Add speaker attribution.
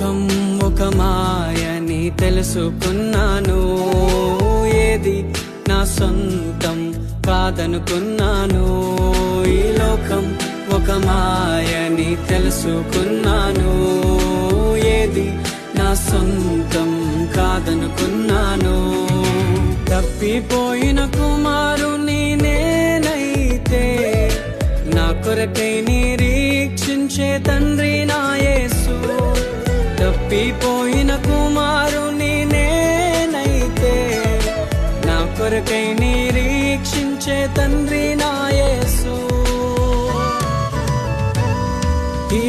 Speaker 1: లోకం ఒక మాయని తెలుసుకున్నాను, ఏది నా సొంతం కాదనుకున్నాను. ఈ లోకం ఒక మాయని తెలుసుకున్నాను, ఏది నా సొంతం కాదనుకున్నాను. తప్పిపోయిన కుమారుని నేనైతే, నా కొరకై నిరీక్షించే తండ్రి నా యేసు. తప్పిపోయిన కుమారుని నేనైతే, నా కొరకై నిరీక్షించే తండ్రి నా యేసు. ఈ